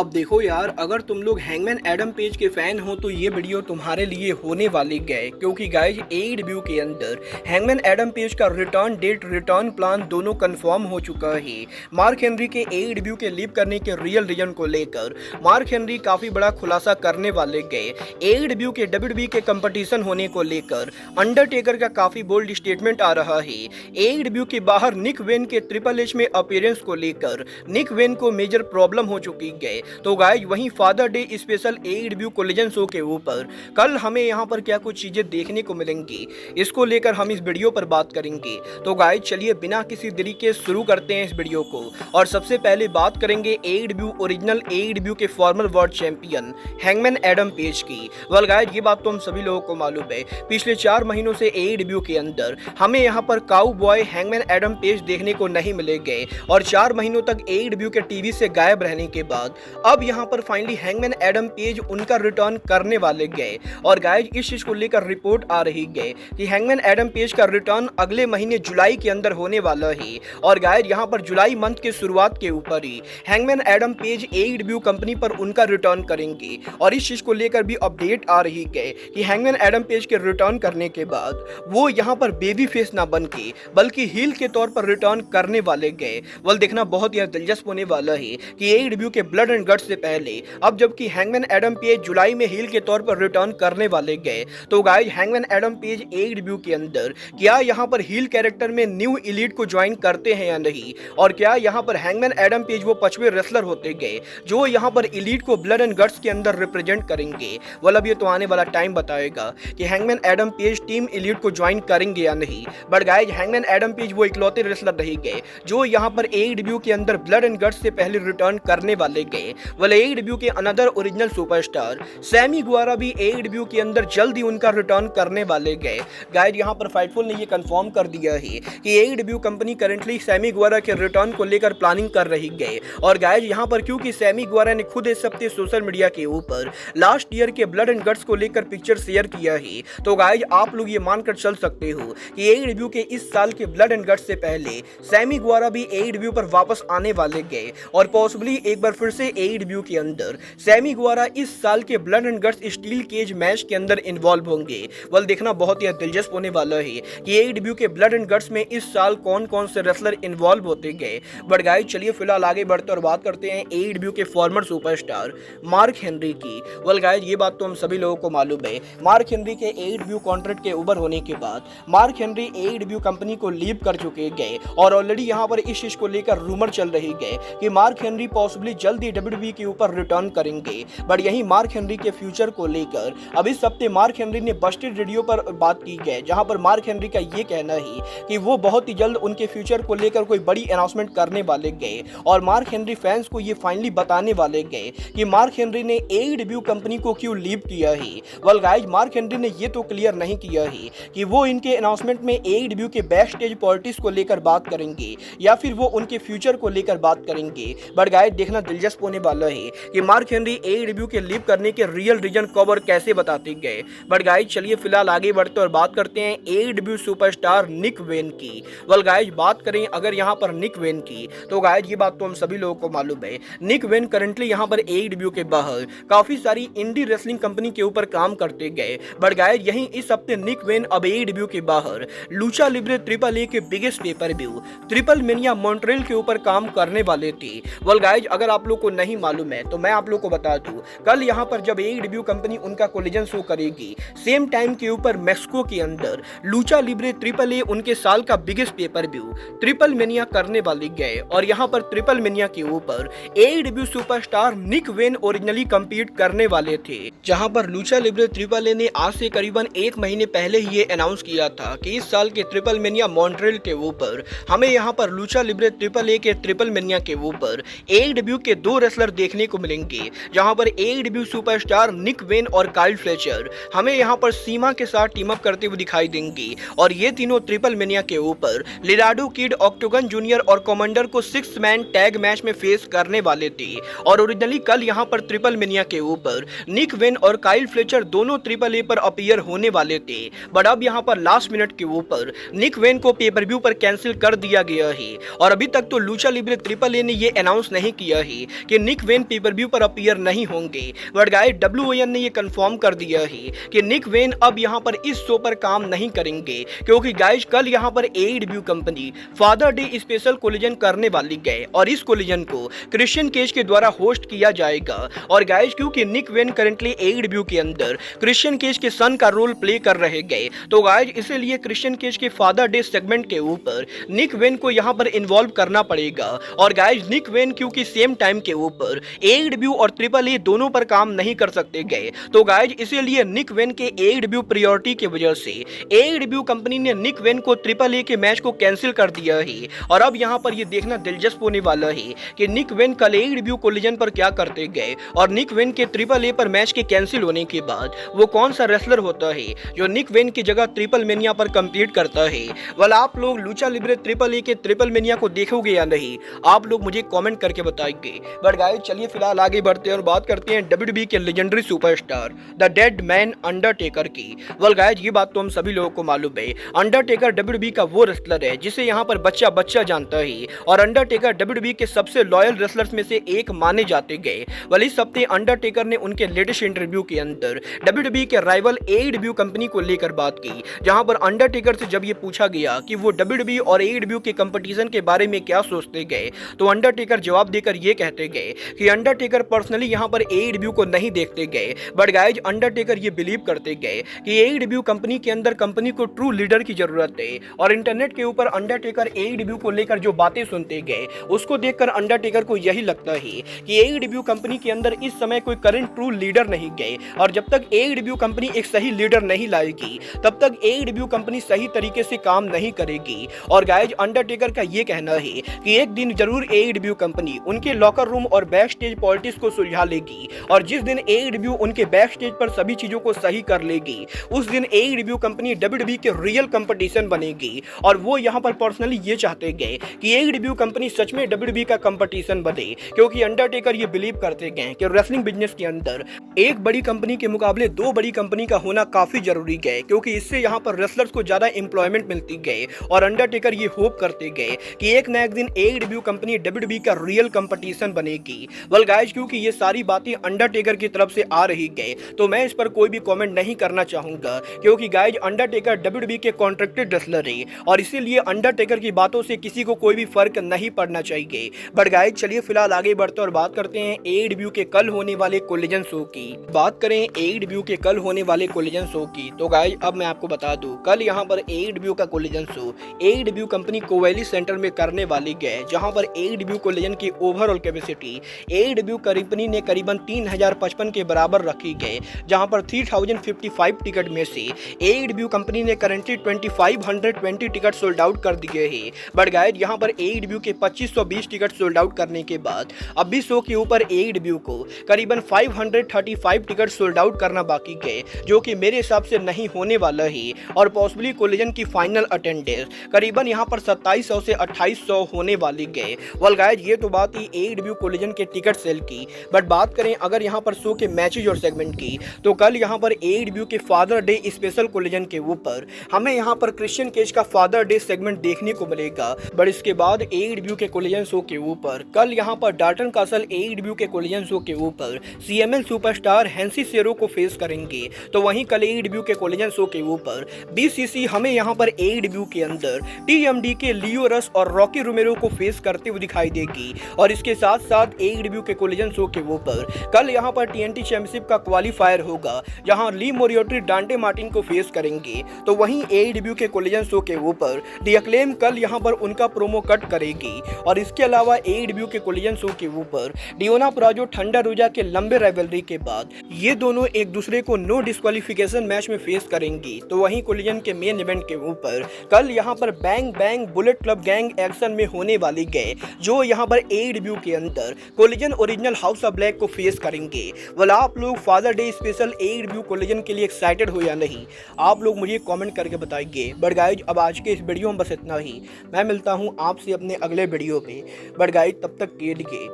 अब देखो यार, अगर तुम लोग हैंगमैन एडम पेज के फैन हो तो ये वीडियो तुम्हारे लिए होने वाली है, क्योंकि गाइज AEW के अंदर हैंगमैन एडम पेज का रिटर्न डेट, रिटर्न प्लान दोनों कंफर्म हो चुका है। मार्क हेनरी के AEW के लीव करने के रियल रीजन को लेकर मार्क हेनरी काफी बड़ा खुलासा करने वाले गए। AEW के WWE के कंपटीशन होने को लेकर अंडरटेकर का काफी बोल्ड स्टेटमेंट आ रहा है। AEW के बाहर निक वेन के ट्रिपल एच में अपीयरेंस को लेकर निक वेन को मेजर प्रॉब्लम हो चुकी है। तो गाइज वहीं father day special AEW collision show के ऊपर कल हमें यहाँ पर क्या कुछ चीजें देखने को मिलेंगी, इसको लेकर हम इस वीडियो पर बात करेंगे। तो गाइज चलिए बिना किसी देरी के शुरू करते हैं इस वीडियो को। और सबसे पहले बात करेंगे AEW ओरिजिनल AEW के farmer world champion hangman Adam page की। वेल गाइज ये बात तो हम सभी लोगों को मालूम है, पिछले 4 महीनों से AEW के अंदर हमें यहाँ पर cow boy hangman Adam page देखने को नहीं मिलेंगे और 4 महीनों तक AEW के टीवी से गायब रहने के बाद अब यहां पर फाइनली हैंगमैन एडम पेज उनका रिटर्न करने वाले गए। और गाइज इस चीज को लेकर रिपोर्ट आ रही है कि हैंगमैन एडम पेज का रिटर्न अगले महीने जुलाई के अंदर होने वाला है। और गाइज यहां पर जुलाई मंथ के शुरुआत के ऊपर ही hangman Adam Page AEW company पर उनका रिटर्न करेंगे। और इस चीज को लेकर भी अपडेट आ रही है कि हैंगमैन एडम पेज के रिटर्न करने के बाद वो यहां पर बेबी फेस ना बन के बल्कि हील के तौर पर रिटर्न करने वाले गए। वल देखना बहुत ही दिलचस्प होने वाला है कि AEW के ब्लड एंड गट्स से पहले अब जबकि हैंगमैन एडम पेज जुलाई में हील के तौर पर रिटर्न करने वाले गए, तो guys hangman Adam Page AEW के अंदर क्या यहां पर हील कैरेक्टर में न्यू एलीट को ज्वाइन करते हैं या नहीं, और क्या यहां पर हैंगमैन एडम पेज वो 5वें रेसलर होते गए जो यहां पर एलीट को ब्लड एंड गट्स के अंदर रिप्रेजेंट करेंगे। वाल अब ये तो आने वाला टाइम बताएगा कि hangman Adam page team elite को ज्वाइन करेंगे या नहीं। But guys hangman Adam page वो इकलौते रेसलर रह गए जो यहां पर AEW के अंदर ब्लड एंड गट्स से पहले रिटर्न करने वाले गए। वाले AEW के अनदर ओरिजिनल सुपरस्टार सैमी गुआरा भी AEW के अंदर जल्द ही उनका रिटर्न करने वाले गए। गाइज यहां पर फाइटफुल ने ये कंफर्म कर दिया है कि AEW कंपनी करंटली सैमी गुआरा के रिटर्न को लेकर प्लानिंग कर रही है। और गाइज यहां पर क्योंकि सैमी गुआरा ने खुद इस हफ्ते सोशल मीडिया के ऊपर लास्ट ईयर के ब्लड एंड गट्स को लेकर पिक्चर शेयर किया है, तो गाइज आप लोग ये मानकर चल सकते हो कि AEW के इस साल के ब्लड एंड गट्स से पहले सैमी गुआरा भी AEW पर वापस आने वाले गए और पॉसिबली एक बार फिर से AEW के अंदर सैमी गुआरा इस साल के blood and guts steel cage match के अंदर इन्वॉल्व होंगे। वल देखना बहुत ही दिलचस्प होने वाला है कि AEW के ब्लड एंड गट्स में इस साल कौन कौन से रेसलर इन्वॉल्व होते गए। बट गाइस चलिए फिलहाल आगे बढ़ते और बात करते हैं AEW के फॉर्मर सुपरस्टार मार्क हेनरी की। वल गाइस ये बात तो हम सभी लोगों को मालूम है, मार्क हेनरी के AEW कॉन्ट्रैक्ट के ऊपर होने के बाद मार्क हेनरी AEW कंपनी को लीव कर चुके गए और ऑलरेडी यहाँ पर इस चीज को लेकर रूमर चल रही है कि मार्क हेनरी पॉसिबली जल्द ही WWE के ऊपर रिटर्न करेंगे। बट यही मार्क हेनरी के फ्यूचर को लेकर अब इस हफ्ते मार्क हेनरी ने बस्टेड रेडियो पर बात की है, जहां पर मार्क हेनरी का ये कहना है कि वो बहुत ही जल्द उनके फ्यूचर को लेकर कोई बड़ी अनाउंसमेंट करने वाले गए और मार्क हेनरी फैंस को ये फाइनली बताने वाले गए कि मार्क हेनरी ने AEW कंपनी को क्यों लीव किया है। वेल गाइस मार्क हेनरी ने ये तो क्लियर नहीं किया है कि वो इनके अनाउंसमेंट में AEW के बैक स्टेज पॉलिटिक्स को लेकर बात करेंगे या फिर वो उनके फ्यूचर को लेकर बात करेंगे। बट गाइस देखना दिलचस्प होने वाला है कि मार्क हेनरी AEW के लीव करने के रियल रीजन कब और कैसे बताते गए। बट गाइस चलिए फिलहाल आगे बढ़ते और बात करते हैं AEW सुपरस्टार निक वेन की। वेल गाइस बात करें अगर यहाँ पर निक वेन की, तो गाइस ये बात तो हम सभी लोगों को मालूम है, निक वेन करंटली यहाँ पर AEW के बाहर काफी सारी इंडी रेसलिंग कंपनी के ऊपर काम करते गए। बट गाइस यहीं इस हफ्ते निक वेन अब AEW के बाहर लूचा लिब्रे ट्रिपल ए के biggest pay per view triple mania Montreal के ऊपर काम करने वाले थे। वेल गाइस अगर आप लोग को नहीं मालूम है तो मैं आप लोग को बता दूं, कल यहाँ पर जब AEW कंपनी उनका कोलिजन शो करेगी सेम टाइम के ऊपर मैक्सिको के अंदर लूचा लिब्रे ट्रिपल ए उनके साल का biggest pay per view triple mania करने वाले गए। और यहाँ पर ट्रिपल मेनिया के ऊपर AEW superstar Nick Wayne originally compete करने वाले थे, जहाँ पर लूचा लिब्रे ट्रिपल ए ने आज से करीबन 1 महीने पहले ही ये अनाउंस किया था कि इस साल के ट्रिपल मेनिया मॉन्ट्रियल के ऊपर हमें यहाँ पर लूचा लिब्रे ट्रिपल ए के ट्रिपल मेनिया के ऊपर AEW के 2 रेसलर देखने को मिलेंगे, जहां पर AEW सुपरस्टार निक वेन और काइल फ्लेचर हमें यहां पर सीमा के साथ टीम अप करते हुए दिखाई देंगे। और ये तीनों ट्रिपल मेनिया के ऊपर लिराडो किड, ऑक्टोगन जूनियर और कमांडर को 6 मैन टैग मैच में फेस करने वाले थे। और ओरिजिनली कल यहां पर ट्रिपल मेनिया के ऊपर निक वेन और काइल फ्लेचर दोनों ट्रिपल ए पर अपीयर होने वाले थे। बट अब यहां पर लास्ट मिनट के ऊपर निक वेन को पेपर व्यू पर कैंसिल कर दिया गया है और अभी तक तो लूचा लिब्रे ट्रिपल ए ने ये अनाउंस नहीं किया है कि निक वेन पेपर व्यू पर अपीयर नहीं होंगे। बट गाइस WON ने ये कंफर्म कर दिया है कि निक वेन अब यहाँ पर इस शो पर काम नहीं करेंगे, क्योंकि गाइस कल यहाँ पर AEW company father day special collision करने वाली है और इस कोलिजन को क्रिश्चियन केज के द्वारा होस्ट किया जाएगा। और गाइस क्योंकि निक वेन करंटली AEW के अंदर क्रिश्चियन केज के सन का रोल प्ले कर रहे गए, तो गाइस इसीलिए क्रिश्चियन केज के फादर डे सेगमेंट के ऊपर निक वेन को यहाँ पर इन्वॉल्व करना पड़ेगा। और गाइस निक वेन क्योंकि सेम टाइम के ऊपर AEW और AAA दोनों पर काम नहीं कर सकते गए, तो गाइस इसीलिए निक वेन के AEW प्रायोरिटी की वजह से AEW कंपनी ने निक वेन को AAA के मैच को कैंसिल कर दिया है। और अब यहाँ पर ये देखना दिलचस्प होने वाला है कि निक वेन कल AEW कोलिजन पर क्या करते गए और निक वेन के AAA पर मैच के कैंसिल होने के बाद वो कौन सा रेसलर होता है जो निक वेन की जगह ट्रिपल मेनिया पर कम्पीट करता है। वाला आप लोग लूचा लिब्रे AAA के ट्रिपल मेनिया को देखोगे या नहीं, आप लोग मुझे कमेंट करके बताएंगे। बट गाइस चलिए फिलहाल आगे बढ़ते हैं और बात करते हैं WWE के legendary superstar the dead man Undertaker की। वेल गाइस ये बात तो हम सभी लोगों को मालूम है, अंडरटेकर WWE का वो रेसलर है जिसे यहाँ पर बच्चा बच्चा जानता है और अंडरटेकर WWE के सबसे लॉयल रेसलर्स में से एक माने जाते गए। वेल इस हफ्ते अंडरटेकर ने उनके लेटेस्ट इंटरव्यू के अंदर WWE के राइवल AEW कंपनी को लेकर बात की, जहां पर अंडरटेकर से जब ये पूछा गया कि वो WWE और AEW के कंपटीशन के बारे में क्या सोचते गए, तो अंडरटेकर जवाब देकर ये कहते गए कि अंडरटेकर पर्सनली यहाँ पर AEW को नहीं देखते गए, बट गाइज अंडरटेकर ये बिलीव करते गए कि AEW कंपनी के अंदर कंपनी को ट्रू लीडर की जरूरत है। और इंटरनेट के ऊपर अंडरटेकर AEW को लेकर जो बातें सुनते गए उसको देखकर अंडरटेकर को यही लगता है कि AEW कंपनी के अंदर इस समय कोई करंट ट्रू लीडर नहीं गए, और जब तक AEW कंपनी एक सही लीडर नहीं लाएगी तब तक AEW कंपनी सही तरीके से काम नहीं करेगी। और गाइज अंडरटेकर का ये कहना है कि एक दिन जरूर AEW कंपनी उनके लॉकर रूम और बैक स्टेज पॉलिटिक्स को सुलझा लेगी, और जिस दिन AEW उनके बैक स्टेज पर सभी चीजों को सही कर लेगी उस दिन AEW कंपनी WWE के रियल कंपटीशन बनेगी। और वो यहाँ पर पर्सनली ये चाहते गए कि AEW कंपनी सच में WWE का कंपटीशन बने, क्योंकि अंडरटेकर ये बिलीव करते गए कि रेसलिंग बिजनेस के अंदर एक बड़ी कंपनी के मुकाबले दो बड़ी कंपनी का होना काफी जरूरी है, क्योंकि इससे यहाँ पर रेसलर्स को ज्यादा एम्प्लॉयमेंट मिलती गए। और अंडरटेकर ये होप करते गए कि एक न एक दिन AEW कंपनी WWE का रियल कंपटीशन बनेगी। वेल गाइस क्योंकि ये सारी बातें अंडरटेकर की तरफ से आ रही गए तो मैं इस पर कोई भी कमेंट नहीं करना चाहूंगा, क्योंकि गाइस अंडरटेकर WWE के कॉन्ट्रैक्टेड रेसलर है और इसीलिए अंडरटेकर की बातों से किसी को कोई भी फर्क नहीं पड़ना चाहिए। बट गाइस चलिए फिलहाल आगे बढ़ते और बात करते हैं AEW के कल होने वाले कोलिजन शो की। बात करें AEW के कल होने वाले कोलिजन शो की, तो गाइस अब मैं आपको बता दूं कल यहाँ पर AEW का collision show AEW company Covelli centre में करने वाली है, जहां पर AEW कोलिजन की ओवरऑल कैपेसिटी AEW कंपनी ने करीबन 3055 के बराबर रखी गए, जहां पर 3055 टिकट में से AEW कंपनी ने करंटली 2520 टिकट सोल्ड आउट कर दिए हैं। बट गाइस यहां पर AEW के 2520 टिकट सोल्ड आउट करने के बाद अब भी शो के ऊपर AEW को करीबन 535 टिकट सोल्ड आउट करना बाकी है, जो कि मेरे हिसाब से नहीं होने वाला है। और पॉसिबली कोलिजन की फाइनल अटेंडेंस करीबन यहाँ पर 2700 से 2800 होने वाली है। वेल गाइस ये तो बात ही AEW कोलिजन के टिकट सेल की। बट बात करें अगर यहाँ पर शो के मैचेज और सेगमेंट की, तो कल यहाँ पर AEW के फादर डे स्पेशल कोलिजन के ऊपर हमें यहाँ पर क्रिश्चियन केज का फादर डे सेगमेंट देखने को मिलेगा। बट इसके बाद AEW के कोलिजन शो के ऊपर कल यहाँ पर डाल्टन कासल AEW के कोलिजन शो के ऊपर CML सुपरस्टार हैंसी सेरो को फेस करेंगे। तो वहीं कल AEW के कोलिजन शो के ऊपर BCC हमें यहाँ पर AEW के अंदर TMD के लियो रस और रॉकी रोमेरो को फेस करते हुए दिखाई देगी। और इसके साथ साथ AEW के कोलिजन शो के ऊपर कल यहाँ पर TNT चैंपियनशिप का क्वालिफायर होगा, जहाँ ली मोरियोटी डांटे मार्टिन को फेस करेंगे। तो वहीं AEW के कोलिजन शो के ऊपर दी अक्लेम कल यहाँ पर उनका प्रोमो कट करेगी। और इसके अलावा AEW के कोलिजन शो के ऊपर डियोना पुराजो ठंडा रोजा के लंबे राइवलरी के बाद ये दोनों एक दूसरे को नो डिस्क्वालिफिकेशन मैच में फेस करेंगी। तो वहीं कोलिजन के मेन इवेंट के ऊपर कल यहाँ पर bang bang bullet club gang action में होने वाली है, जो यहाँ पर AEW के अंदर collision original house of black को फेस करेंगे। वाला आप लोग father day special AEW collision के लिए एक्साइटेड हो या नहीं, आप लोग मुझे कमेंट करके बताइए। बट गाइज अब आज के इस वीडियो में बस इतना ही, मैं मिलता हूँ आपसे अपने अगले वीडियो पे। बट गाइज तब तक के लिए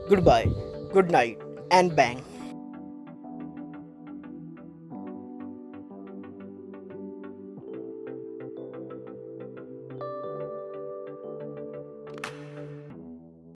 good bye, good night and bang.